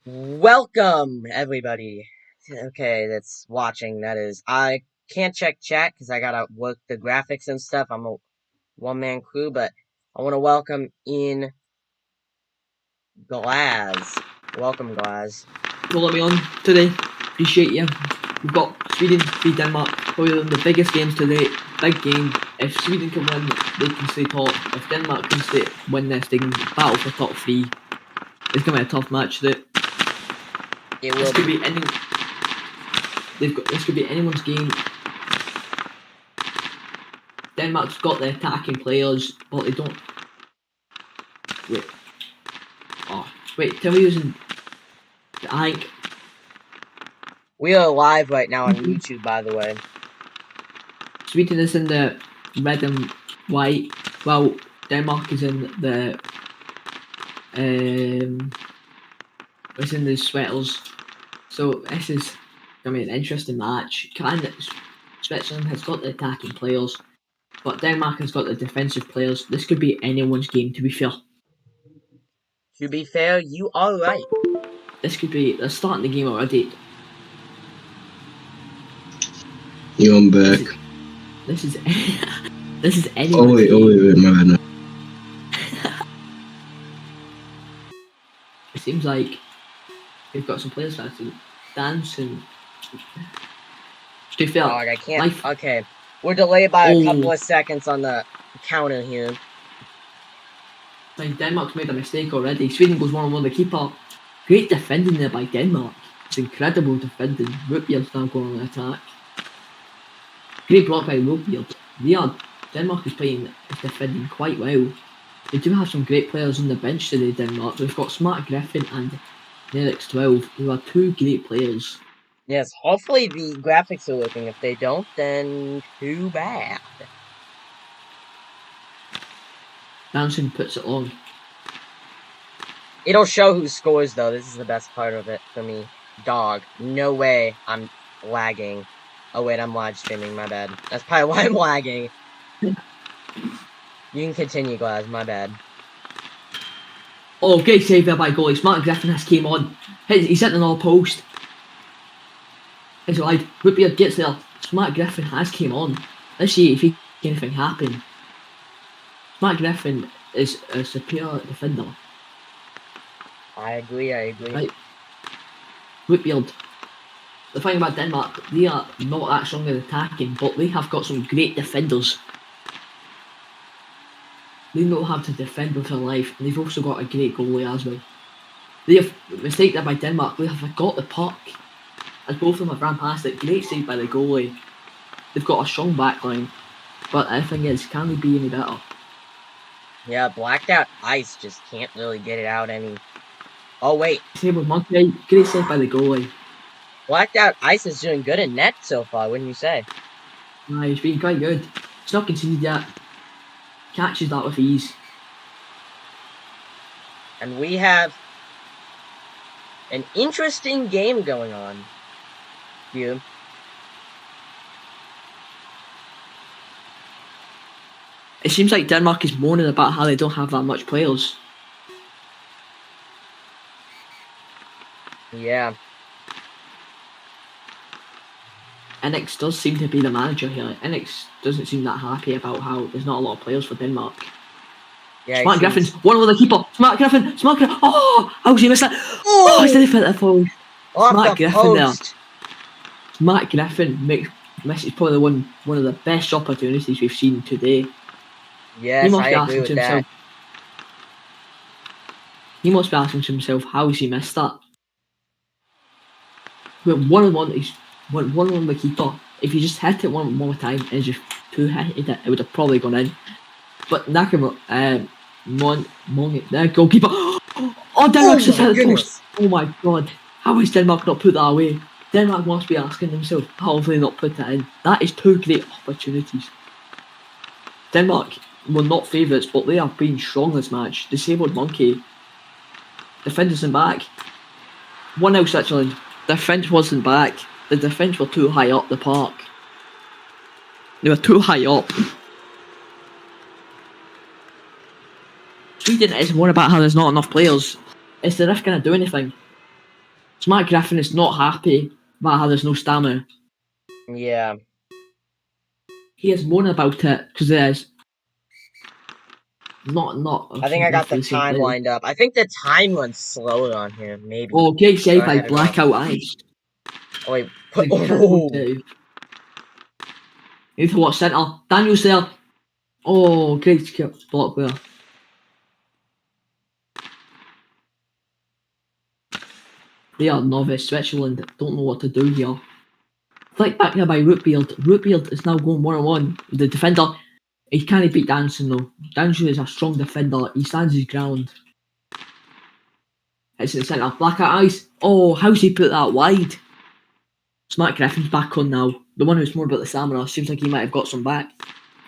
Welcome, everybody. Okay, that's watching. That is, I can't check chat because I gotta work the graphics and stuff. I'm a one-man crew, but I want to welcome in Glaz. Welcome, Glaz. For letting me on today. Appreciate you. We've got Sweden v Denmark, probably one of the biggest games today. Big game. If Sweden can win, they can stay top. If Denmark can win this, they can battle for top 3. It's gonna be a tough match today. This could be anyone's game. Denmark's got the attacking players, but they don't. Wait. Tell me who's in. I think. We are live right now on YouTube, by the way. Sweden is in the red and white, while Denmark is in the it's in the sweaters. So this is gonna be an interesting match. Switzerland has got the attacking players, but Denmark has got the defensive players. This could be anyone's game, to be fair. To be fair, you are right. This could be. They're starting the game already. Yeah, I'm back. This is anyone's Oh wait, my bad. No. It seems like they've got some players that to dance and. To be fair, Dog, I can't. Okay, we're delayed by a couple of seconds on the counter here. Like Denmark's made a mistake already. Sweden goes 1-on-1 with the keeper. Great defending there by Denmark. It's incredible defending. Rootbeard's now going on the attack. Great block by Rootbeard. Denmark is defending quite well. They do have some great players on the bench today, Denmark. We've got Smart Griffin and Nelix 12, who are two great players. Yes, hopefully the graphics are working. If they don't, then too bad. Danson puts it on. It'll show who scores, though. This is the best part of it for me. Dog. No way I'm lagging. Oh, wait, I'm live streaming. My bad. That's probably why I'm lagging. You can continue, Glaz. My bad. Oh, great save there by goalie. Smart Griffin has came on. He's hitting another post. It's wide. Rootbeard gets there. Smart Griffin has came on. Let's see if anything happen. Smart Griffin is a superior defender. I agree. Right. Rootbeard. The thing about Denmark, they are not that strong at attacking, but they have got some great defenders. They know how to defend with their life, and they've also got a great goalie as well. They have mistake there by Denmark. They have got the puck, as both of them have ran past it. Great save by the goalie. They've got a strong backline, but the thing is, can they be any better? Yeah, blacked out ice just can't really get it out any. Oh wait. Same with Monkey. Great save by the goalie. Blacked out ice is doing good in net so far, wouldn't you say? He's been quite good. He's not conceded yet. Catches that with ease. And we have an interesting game going on. You. It seems like Denmark is moaning about how they don't have that much players. Yeah. Enix does seem to be the manager here. Enix doesn't seem that happy about how there's not a lot of players for Denmark. Yeah, Smart Griffin's one with the keeper. Smart Griffin. Oh, how's he missed that? Oh, he's did it for the Smart Griffin there. Smart Griffin misses probably one of the best opportunities we've seen today. Yes, I agree with that. He must be asking to himself, how has he missed that? But one-on-one, he's one-on-one with the keeper. If he just hit it one more time and just two-hitted it, it would have probably gone in. But Nakamura, their goalkeeper. Oh, Denmark just hit the post. Oh my god. How has Denmark not put that away? Denmark must be asking themselves, how have they not put that in? That is two great opportunities. Denmark were not favourites, but they have been strong this match. Disabled Monkey. Defenders in back. 1-0 Switzerland. Defence wasn't back. The defence were too high up the park. They were too high up. Sweden is more about how there's not enough players. Is the ref going to do anything? Smart Griffin is not happy about how there's no stamina. Yeah. He is moaning about it because there's not. I think I got the same time player. lined up. I think the time runs slower on here, maybe. Oh, great save by ahead or not. Blackout Ice. Oh, wait. Incredible save. You need to watch centre. Daniel's there. Oh, great block there. They are novice. Switzerland don't know what to do here. Flick back here by Rootbeard. Rootbeard is now going 1-on-1 with the defender. He can't beat Danson though. Danson is a strong defender. He stands his ground. It's in the centre. Blackout Eyes. Oh, how's he put that wide? Smart Griffin's back on now. The one who's more about the stamina. Seems like he might have got some back.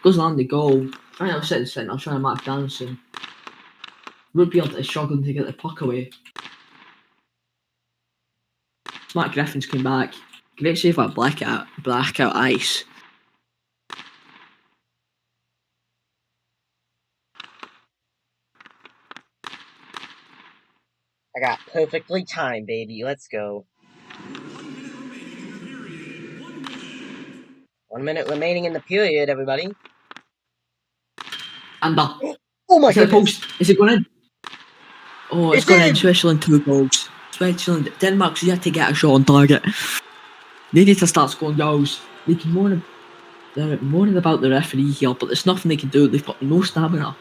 Goes on the goal. Trying to sit in the centre. Trying to mark Danson. Rootbeard is struggling to get the puck away. Smart Griffins came back. Great save by Blackout Ice. I got perfectly timed, baby. Let's go. 1 minute remaining in the period, everybody. And Oh my is it a goodness. post? Is it going in? Oh, it's It's gone in! in. Switzerland 2 goals. Switzerland, Denmark's yet to get a shot on target. They need to start scoring goals. They can they're moaning about the referee here, but there's nothing they can do. They've got no stamina.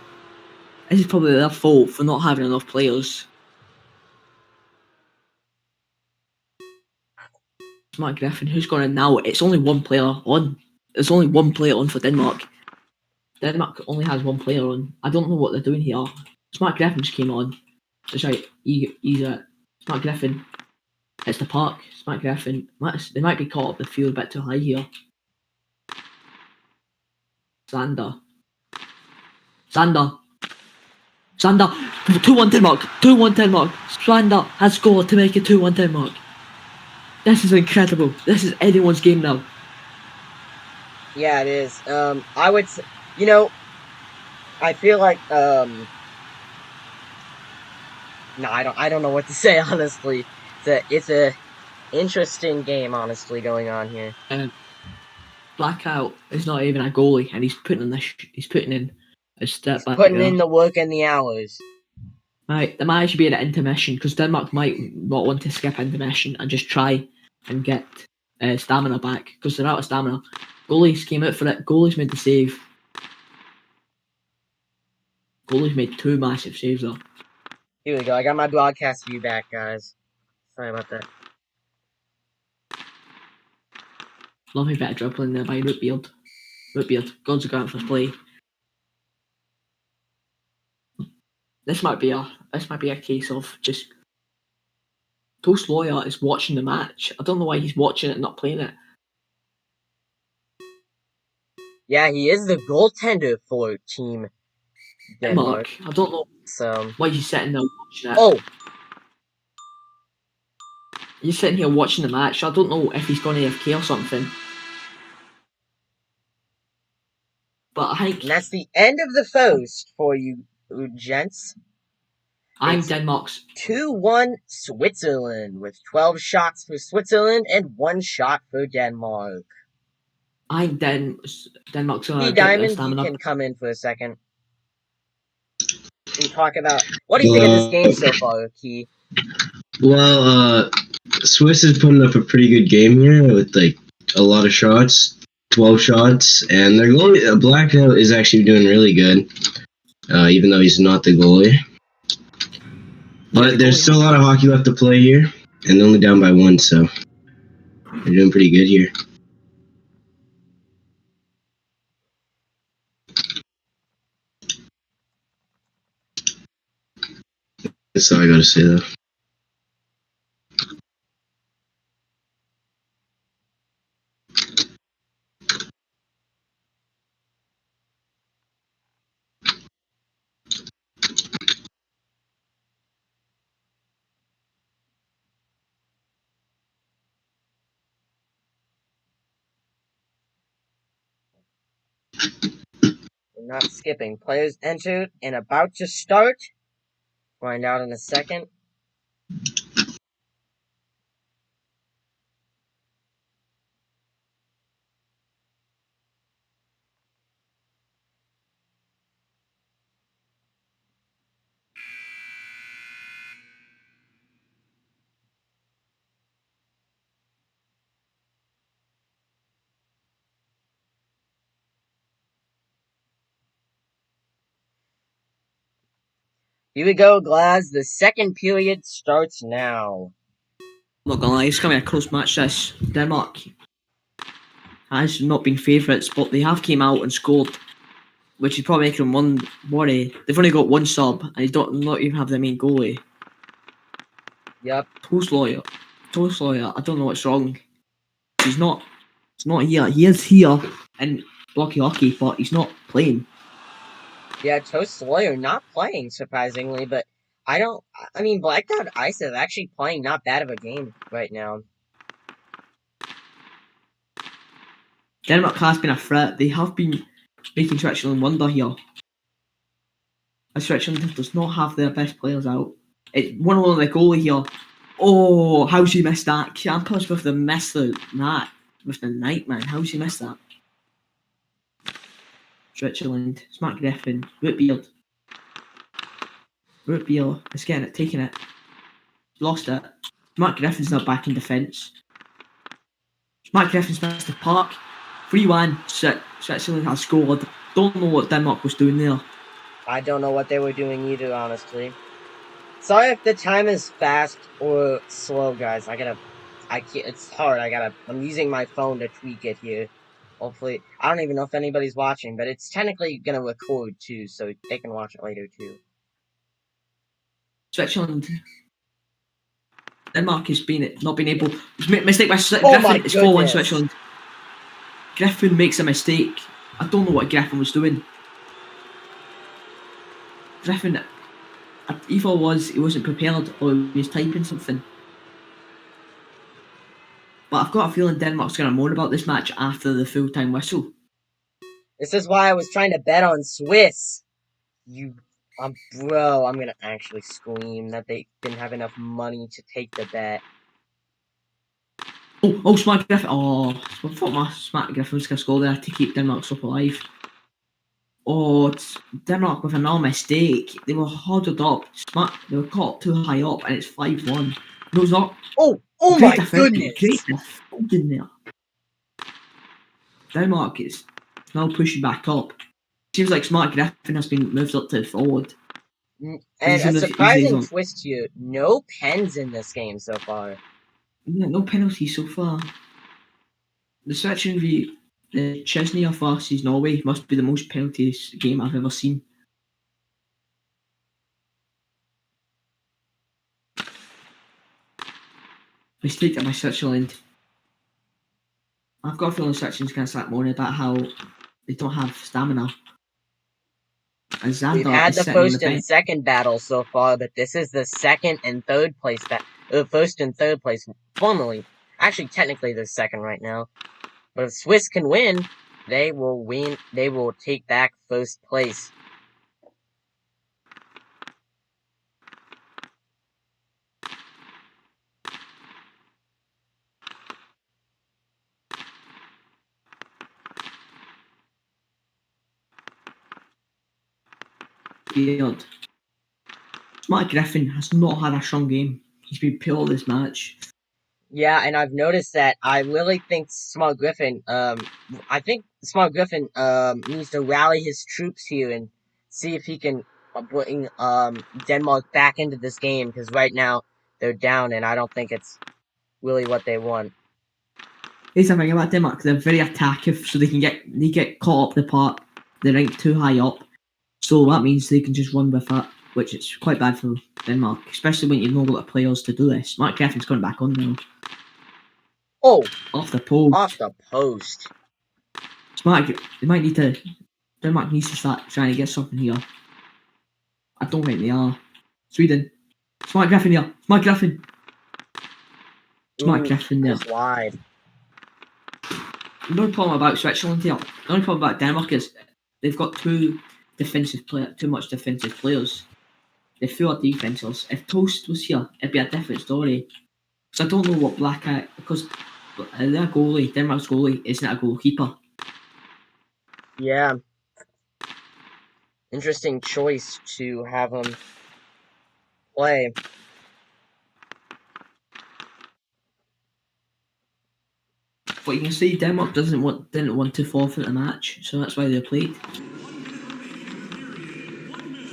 This is probably their fault for not having enough players. Smart Griffin, who's going in now? It's only one player on. There's only one player on for Denmark. Denmark only has one player on. I don't know what they're doing here. Smart Griffin just came on. That's right. He's Smart Griffin. It's the park. Smart Griffin. They might be caught up the field a bit too high here. Sander. 2-1 Denmark. 2-1 Denmark. Sander has scored to make it 2-1 Denmark. This is incredible. This is anyone's game now. Yeah, it is. I would say, you know, I feel like, no, I don't know what to say, honestly. It's a interesting game, honestly, going on here. Blackout is not even a goalie, and he's putting in a step back. Putting in the work and the hours. Right, there might actually be an intermission because Denmark might not want to skip intermission and just try and get stamina back because they're out of stamina. Goalies came out for it. Goalies made the save. Goalies made 2 massive saves though. Here we go. I got my broadcast view back, guys. Sorry about that. Lovely bit of dribbling there by Rootbeard. Rootbeard, God's a grant for play. This might be a case of just Toast Lawyer is watching the match. I don't know why he's watching it and not playing it. Yeah, he is the goaltender for Team Denmark. I don't know So why he's sitting there watching it. Oh, He's sitting here watching the match. I don't know if he's going to AFK or something. But I think and that's the end of the first for you gents. I'm It's Denmark's 2-1 Switzerland with 12 shots for Switzerland and 1 shot for Denmark. Denmark's Key Diamond, you can come in for a second. And talk about what do you think of this game so far, Key? Well, Swiss is putting up a pretty good game here with like a lot of shots, 12 shots, and their goalie Blackout is actually doing really good, even though he's not the goalie. But there's still a lot of hockey left to play here, and they're only down by 1, so they're doing pretty good here. That's all I gotta say, though. We're not skipping. Players entered and about to start. Find out in a second. Here we go, Glaz. The second period starts now. Not gonna lie, it's gonna be a close match. This Denmark has not been favourites, but they have came out and scored, which is probably making them worry. They've only got one sub, and they don't not even have their main goalie. Yep. Toast lawyer. I don't know what's wrong. He's not here. He is here in blocky hockey, but he's not playing. Yeah, Toast Sawyer not playing, surprisingly, but I mean, Blacked Out Ice is actually playing not bad of a game right now. Denmark has been a threat. They have been making Switzerland wonder here. As Switzerland does not have their best players out. It's one of the goalie here. Oh, how's he missed that? Campos with the miss that with the nightmare. How's he missed that? Switzerland, Smart Griffin, Rootbeard is getting it, taking it. Lost it. Smart Griffin's not back in defence. Smart Griffin's missed the park. 3-1. Switzerland has scored. Don't know what Denmark was doing there. I don't know what they were doing either, honestly. Sorry if the time is fast or slow, guys. It's hard. I'm using my phone to tweak it here. Hopefully, I don't even know if anybody's watching, but it's technically gonna record too, so they can watch it later too. Switzerland. Denmark has not been able. Mistake by Oh Griffin. It's 4-1 goodness. Switzerland. Griffin makes a mistake. I don't know what Griffin was doing. Griffin, either he wasn't prepared or he was typing something. But I've got a feeling Denmark's going to moan about this match after the full-time whistle. This is why I was trying to bet on Swiss. Bro, I'm gonna actually scream that they didn't have enough money to take the bet. Oh, Smart Griffin. Oh, I thought my Smart Griffin was going to score there to keep Denmark's up alive. Oh, it's Denmark with another mistake. They were huddled up. They were caught too high up, and it's 5-1. No, it's not. Oh Great my defending, goodness! Great defending there. Denmark is now pushing back up. Seems like Smart Griffin has been moved up to forward. And a surprising twist here, no pens in this game so far. Yeah, no penalties so far. The section v Chesney versus Norway must be the most penalties game I've ever seen. Mistake by Switzerland. I've got a feeling Switzerland's going to start moaning about how they don't have stamina. And Zander We've had the sitting first the and second battle so far, but this is the second and third place first and third place formally. Actually, technically they're second right now. But if Swiss can win, they will win. They will take back first place. field. Smart Griffin has not had a strong game. He's been poor this match. Yeah, and I've noticed that. I really think Smart Griffin, needs to rally his troops here and see if he can bring, Denmark back into this game, because right now they're down, and I don't think it's really what they want. Here's the thing about Denmark, they're very attackive, so they get caught up the part, they rank too high up, so that means they can just run with that, which is quite bad for Denmark, especially when you've not got the players to do this. Smart Griffin's coming back on now. Oh! Off the post. Off the post. Denmark needs to start trying to get something here. I don't think they are. Sweden. Smart Griffin here. Smart Griffin. Smart Griffin there. Just wide. The only problem about Switzerland here, the only problem about Denmark is they've got too much defensive players. They're full of defenders. If Toast was here, it'd be a different story. Because I don't know what because their goalie, Denmark's goalie, isn't a goalkeeper. Yeah. Interesting choice to have him play. But you can see Denmark didn't want to forfeit a match, so that's why they played.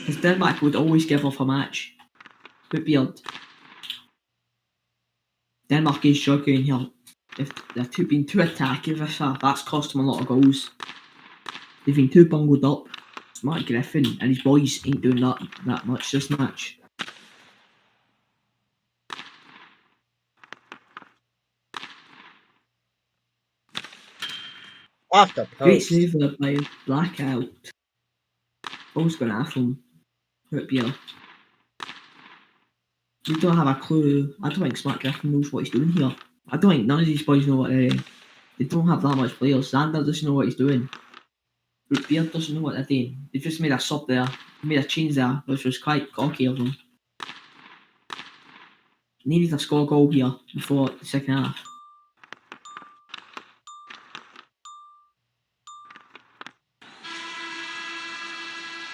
Because Denmark would always give off a match. Whitbeard. Denmark is struggling here. If they're being too attacking this half, that's cost them a lot of goals. They've been too bungled up. Smart Griffin and his boys ain't doing that much this match. Off the Great post. save by Blackout. Ball's going after him. Whitbeard. We don't have a clue. I don't think Smart Griffin knows what he's doing here. I don't think none of these boys know what they don't have that much players. Xander doesn't know what he's doing. Beard doesn't know what they're doing. They just made a sub there. They made a change there, which was quite cocky of them. Needed to score a goal here before the second half.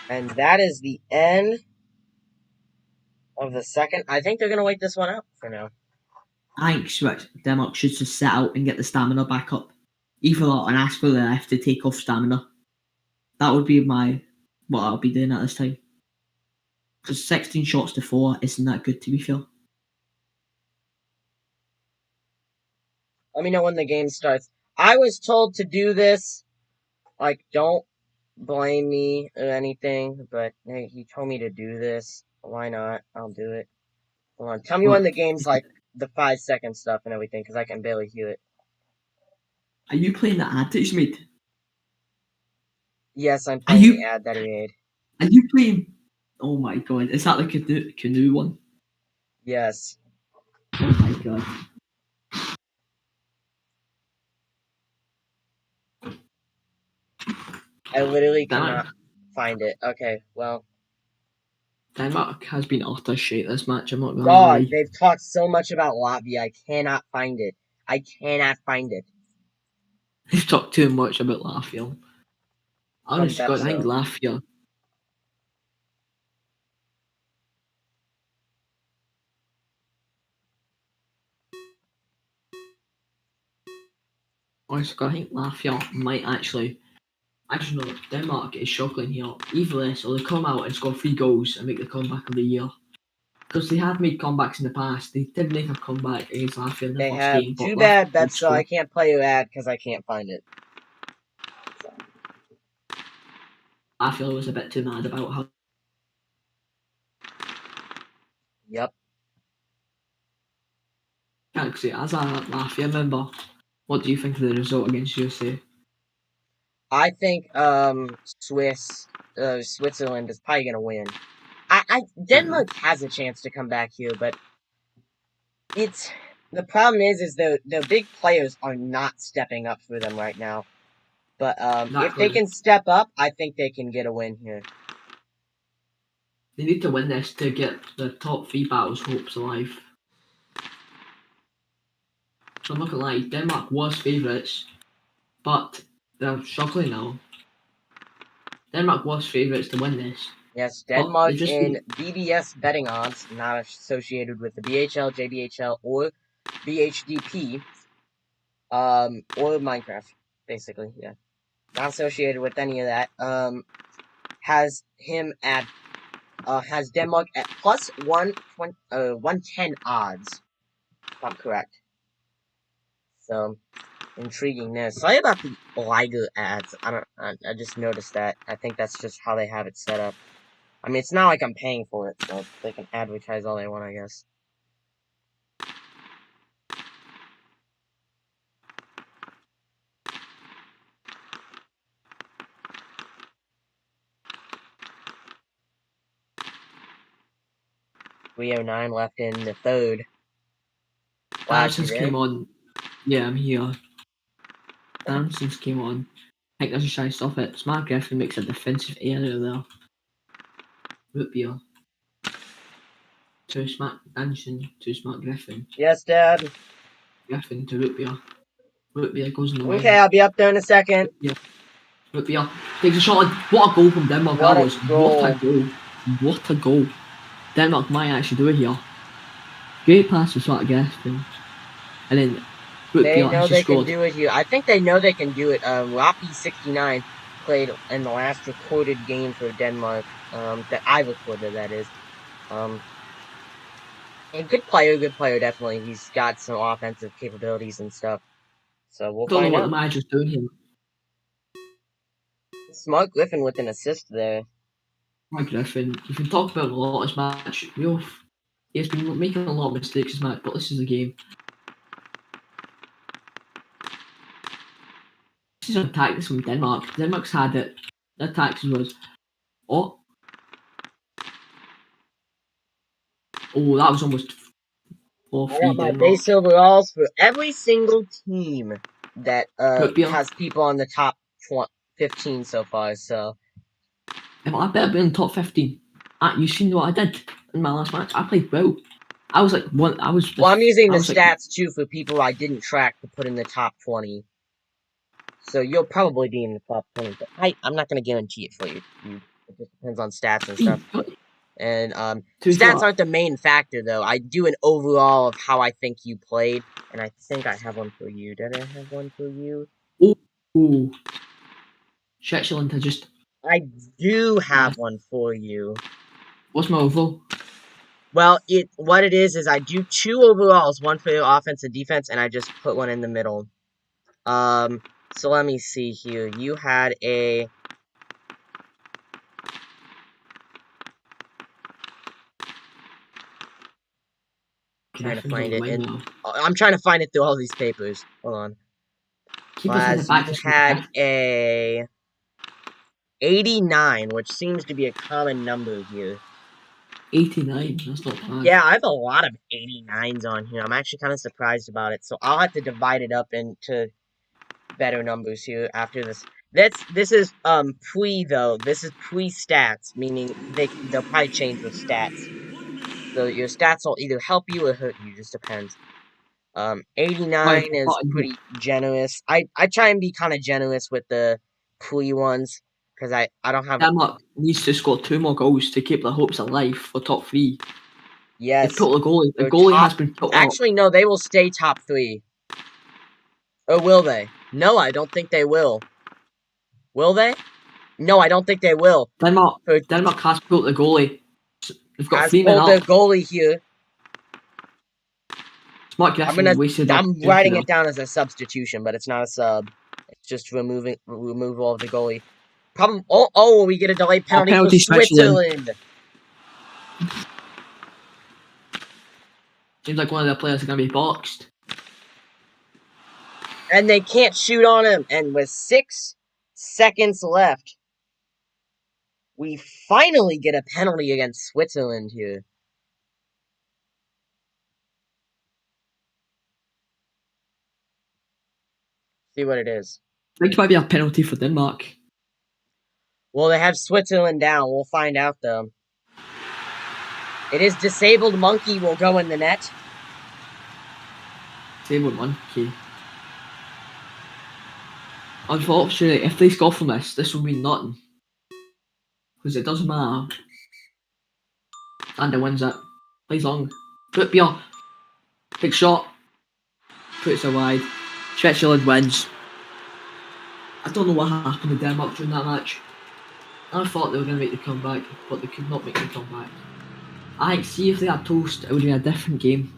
And that is the end of the second. I think they're going to wait this one out for now. I think Denmark should just set out and get the stamina back up. Either that and ask for the F to take off stamina. That would be what I'll be doing at this time. Because 16 shots to 4 isn't that good, to be fair. Let me know when the game starts. I was told to do this. Like, don't blame me or anything, but hey, he told me to do this. Why not? I'll do it. Hold on. Tell me when the game's like the 5-second stuff and everything, because I can barely hear it. Are you playing the ad that he's made? Yes, I'm playing the ad that he made. Are you playing? Oh my god, is that the canoe one? Yes. Oh my god. I literally cannot find it. Okay, well. Denmark has been utter shit this match, I'm not gonna God, lie. they've talked so much about Latvia, I cannot find it. I cannot find it. They've talked too much about Latvia. Honest God, I think Latvia. Honest God, I think Latvia might actually. Actually, no, Denmark is struggling here. Either this or they come out and score 3 goals and make the comeback of the year. Because they have made comebacks in the past. They did make a comeback against Latvia in the first game. Too bad that's so I can't play your ad because I can't find it. Latvia was a bit too mad about how. Yep. Actually, as a Latvia member, what do you think of the result against USA? I think Switzerland is probably gonna win. Denmark has a chance to come back here, but the problem is the big players are not stepping up for them right now. But if they can step up, I think they can get a win here. They need to win this to get the top 3 battles hopes alive. So I'm not gonna lie, Denmark was favourites, but they're struggling now. Denmark was favourites to win this. Yes, Denmark in BBS betting odds, not associated with the BHL, JBHL, or BHDP, or Minecraft, basically, yeah. Not associated with any of that. Has Denmark at plus 110 odds. If I'm correct. So, intriguing there. Sorry about the Liger ads. I just noticed that. I think that's just how they have it set up. I mean, it's not like I'm paying for it, so they can advertise all they want, I guess. .309 left in the third. Damson's came on. Yeah, I'm here. Damson's came on. I think that's a shy stop it. Smart Griffin makes a defensive area there. Root beer. To Smart Danson to Smart Griffin. Yes, Dad. Griffin to Root beer. Root beer goes in the way. Okay, I'll be up there in a second. Yeah. Root beer takes a shot. What a goal from Denmark! What a goal! What a goal! Denmark might actually do it here. Great pass for Smart Griffin, and then They know they can do it here. I think they know they can do it. Roppy69 played in the last recorded game for Denmark, that I recorded, that is. A good player, definitely. He's got some offensive capabilities and stuff. So we'll Don't know find what the out. manager's doing here. Smart Griffin with an assist there. Mike Griffin, you can talk about a lot this match. He's been making a lot of mistakes this match, but this is the game. This is an tactics from Denmark. Denmark's had it. Their tactics was, oh, that was almost I 4-3 got my Denmark. base overalls for every single team that Could has people on the top 15 so far. So I better be in the top 15. You seen what I did in my last match? I played well. I was like one. well, I'm using I the was like, stats too for people I didn't track to put in the top 20. So you'll probably be in the top 20, but I'm not gonna guarantee it for you. It just depends on stats and stuff. And stats aren't the main factor though. I do an overall of how I think you played, and I think I have one for you. Did I have one for you? Oh, Switzerland had just. I do have one for you. What's my overall? Well, what it is I do 2 overalls, one for offense and defense, and I just put one in the middle. So let me see here. You had a. Trying to find it in. I'm trying to find it through all these papers. Hold on. Class, you had a 89, which seems to be a common number here. 89, that's not bad. Yeah, I have a lot of 89s on here. I'm actually kind of surprised about it. So I'll have to divide it up into better numbers here after this. This is pre though. This is pre stats, meaning they'll probably change with stats. So your stats will either help you or hurt you, just depends. 89 is pretty generous. I try and be kind of generous with the pre ones because I don't have. Denmark needs to score 2 more goals to keep their hopes alive for top 3. Yes, they put the goalie. The goalie has been put actually, no, they will stay top 3. Or will they? No, I don't think they will. Will they? No, I don't think they will. Denmark has put the goalie. They've got 3 men up. up. The goalie here. Smart Griffin wasted up. I'm writing it down as a substitution, but it's not a sub. It's just removal of the goalie. Problem. Oh, we get a delayed penalty for Switzerland. Seems like one of their players is going to be boxed. And they can't shoot on him. And with 6 seconds left, we finally get a penalty against Switzerland here. See what it is. I think it might be a penalty for Denmark. Well, they have Switzerland down. We'll find out, though. It is disabled monkey will go in the net. Disabled monkey. Unfortunately, if they score from this will mean nothing. Because it doesn't matter. And it wins it. Plays long. Put Beer. Big shot. Puts it wide. Switzerland wins. I don't know what happened to Denmark during that match. I thought they were going to make the comeback, but they could not make the comeback. I see if they had toast, it would be a different game.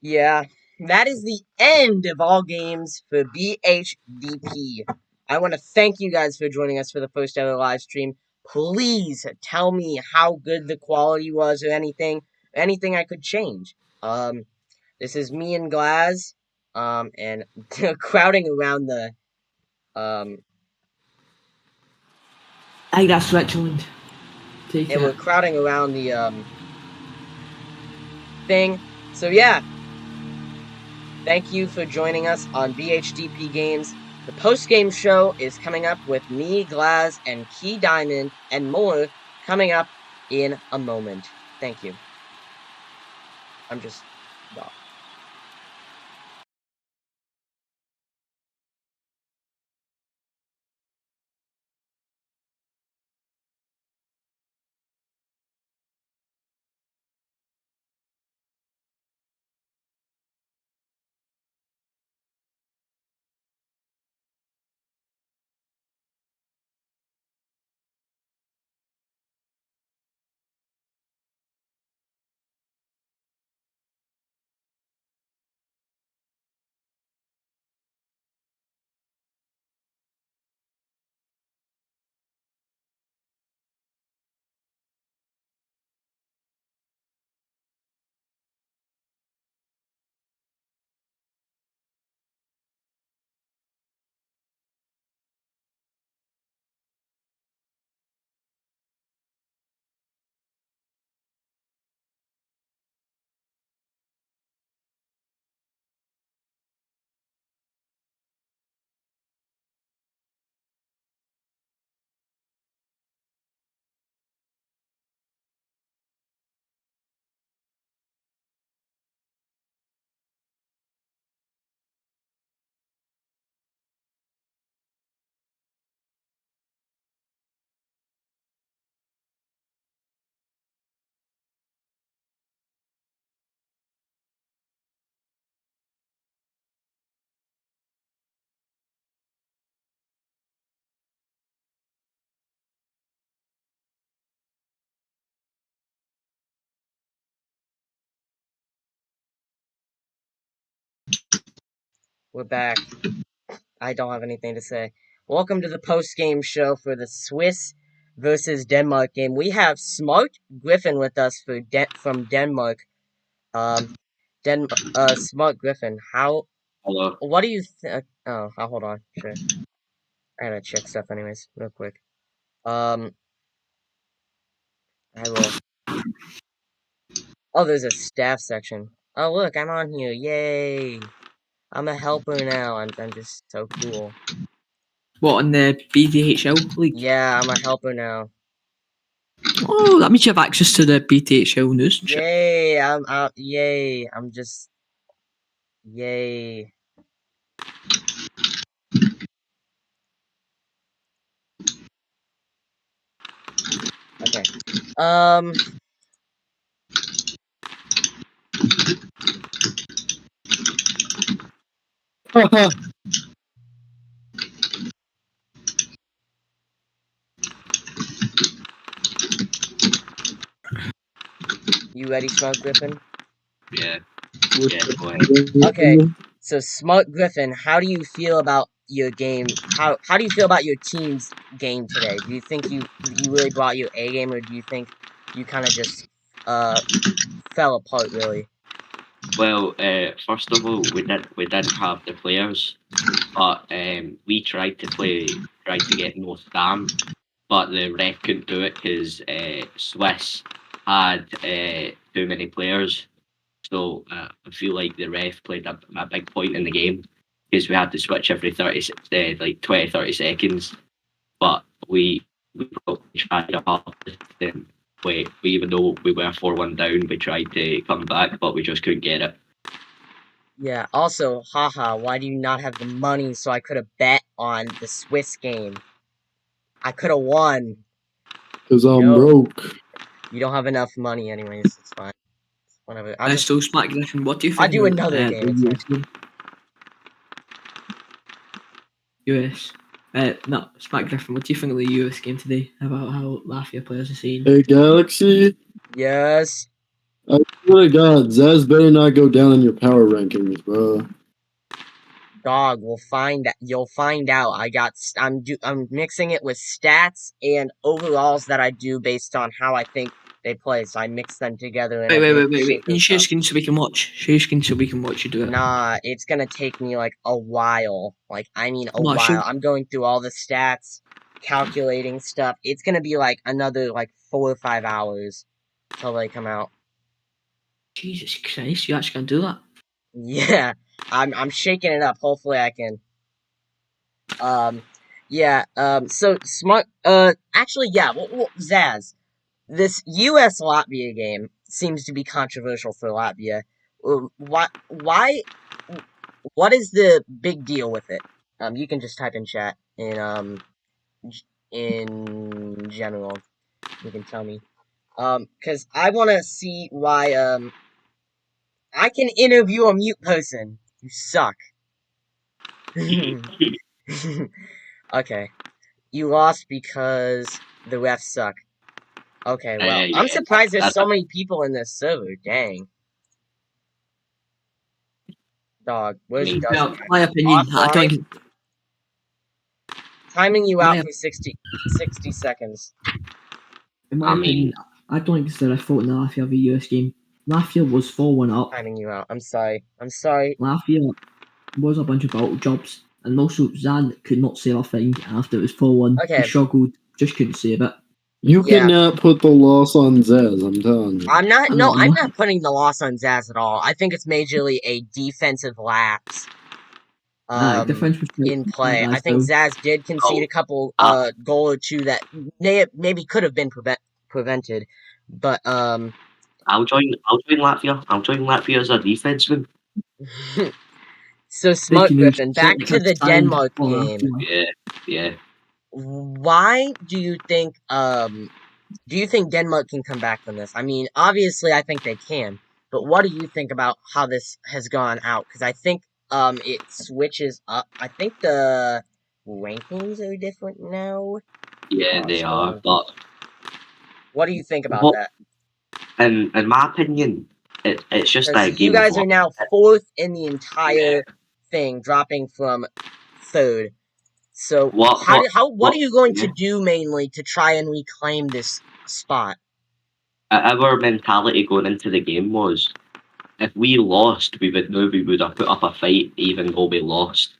Yeah, that is the end of all games for BHDP. I want to thank you guys for joining us for the first ever live stream. Please tell me how good the quality was or anything I could change. This is me and Glaz, and crowding around the, I think that's Switzerland. and we're crowding around the, thing. So yeah, thank you for joining us on BHDP Games. The post-game show is coming up with me, Glaz, and Key Diamond, and more coming up in a moment. Thank you. I'm just... We're back. I don't have anything to say. Welcome to the post-game show for the Swiss versus Denmark game. We have Smart Griffin with us from Denmark. Smart Griffin, Hello. what do you think? Oh, hold on. Sure. I gotta check stuff anyways, real quick. I will. Oh, there's a staff section. Oh, look, I'm on here. Yay! I'm a helper now. I'm just so cool. What, on the BDHL league? Yeah, I'm a helper now. Oh, that means you have access to the BDHL news and shit. Yay! I'm out. Yay! I'm just. Yay! Okay. You ready, Smart Griffin? Yeah. Yeah, go ahead. Okay. So, Smart Griffin, how do you feel about your game? How do you feel about your team's game today? Do you think you really brought your A game, or do you think you kind of just fell apart really? Well, first of all, we didn't have the players, but we tried to get more Stam, but the ref couldn't do it because Swiss had too many players. So I feel like the ref played a big point in the game because we had to switch every 20-30 seconds. But we probably tried our hardest. And we even though we were 4-1 down, we tried to come back, but we just couldn't get it. Yeah. Also, haha, why do you not have the money so I could have bet on the Swiss game? I could have won. Cause I'm No. broke. You don't have enough money, anyways. It's fine. Whatever. So, Smart Griffin, what do you think? I'll do of, another the game. It's fine. US. No, Smart Griffin, what do you think of the US game today? About how Latvia players are saying? Hey, Galaxy. Yes. I swear to God, Zaz better not go down in your power rankings, bro. Dog, you'll find out. I'm mixing it with stats and overalls that I do based on how I think they play. So I mix them together. And Wait. Can you share screen so we can watch? Share screen so we can watch you do it. Nah, it's gonna take me like a while. Like, I mean a Watch while. it. I'm going through all the stats, calculating stuff. It's gonna be like another like 4 or 5 hours till they come out. Jesus Christ, you actually can do that? Yeah, I'm shaking it up. Hopefully I can. So Smart, actually, yeah, Zaz, this US Latvia game seems to be controversial for Latvia. What is the big deal with it? You can just type in chat in general. You can tell me. Cause I wanna see why, I can interview a mute person. You suck. Okay. You lost because the refs suck. Okay, well, Yeah, I'm surprised there's that's so many people in this server. Dang. Dog, where's mean, Dustin? My opinion, I don't think. Timing you My out for 60 seconds. In my I mean- opinion, I don't think it's their fault in the Latvia v US game. Latvia was 4-1 up. Timing you out. I'm sorry. Latvia was a bunch of bottle jobs, and also Zan could not save a thing after it was 4-1. Okay. He struggled, just couldn't save it. You Yeah. cannot put the loss on Zaz, I'm telling you. I'm not I'm putting the loss on Zaz at all. I think it's majorly a defensive lapse. Defense was In play. I think Zaz did concede a couple goal or two that maybe could have been prevented. But I'll join Latvia. I'll join Latvia as a defenseman. So Smart Griffin, back to the Denmark game. Yeah. Why do you think Denmark can come back from this? I mean, obviously I think they can, but what do you think about how this has gone out? Because I think it switches up. I think the rankings are different now. Yeah, they are. But what do you think about that? In my opinion, it's just a game. You guys are now 4th in the entire thing dropping from third. So What what are you going to yeah. do mainly to try and reclaim this spot? Our mentality going into the game was, if we lost, we would have put up a fight even though we lost.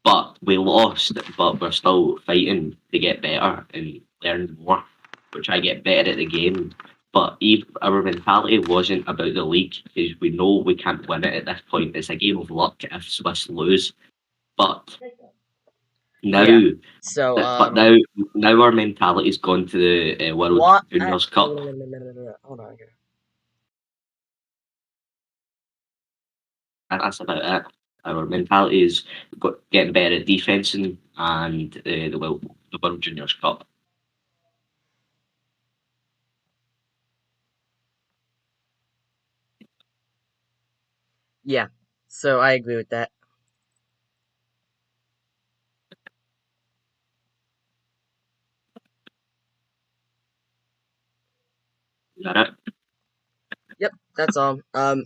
But we lost, but we're still fighting to get better and learn more. We're trying to get better at the game. But our mentality wasn't about the league, because we know we can't win it at this point. It's a game of luck if Swiss lose. But now, Yeah. So but now our mentality's gone to the World what? Juniors Cup. Hold on. And that's about it. Our mentality is getting better at defensing and the World Juniors Cup. Yeah. So I agree with that. Is that it? Yep, that's all.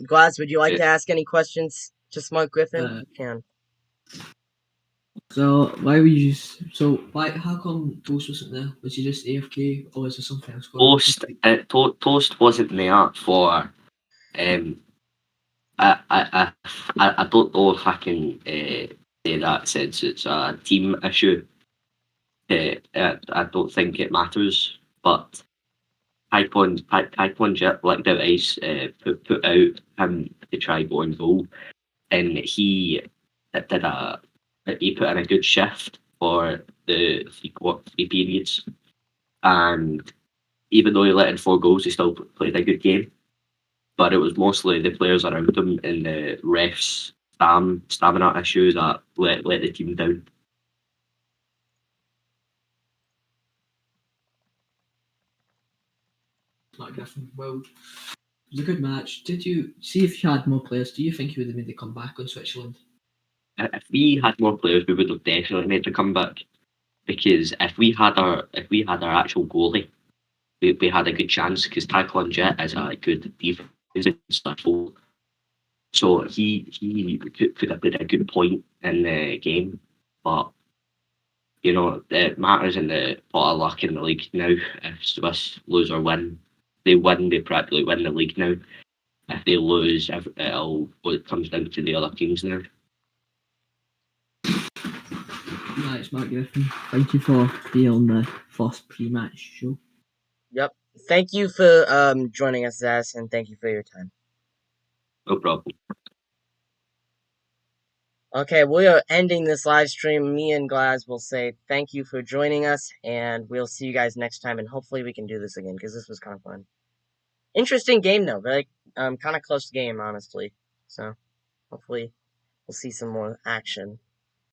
Glass, would you like Yeah. to ask any questions to Smart Griffin? Uh, You can. So why were you? So why? How come Toast wasn't there? Was he just AFK, or was there something else going on? Toast wasn't there for. I don't know if I can say that, since it's a team issue. I don't think it matters, but Taekwondo Jet blacked out ice, put out him to try go and goal, and he did he put in a good shift for the three periods, and even though he let in 4 goals, he still played a good game. But it was mostly the players around him and the refs' stamina issue that let the team down. Smart Griffin. Well, it was a good match. Did you see if you had more players? Do you think you would have made the comeback on Switzerland? If we had more players, we would have definitely made the comeback. Because if we had our actual goalie, we had a good chance, because Taekwondo Jet is a good defensive goal. So he could have been a good point in the game, but it matters in the pot of luck in the league now. If Swiss lose or win, they win, they practically win the league now. If they lose, it comes down to the other teams now. Right, Smart Griffin. Thank you for being on the first pre-match show. Yep. Thank you for joining us, Zaz, and thank you for your time. No problem. Okay, we are ending this live stream. Me and Glaz will say thank you for joining us, and we'll see you guys next time, and hopefully we can do this again, because this was kind of fun. Interesting game, though. Very, kind of close game, honestly. So, hopefully we'll see some more action.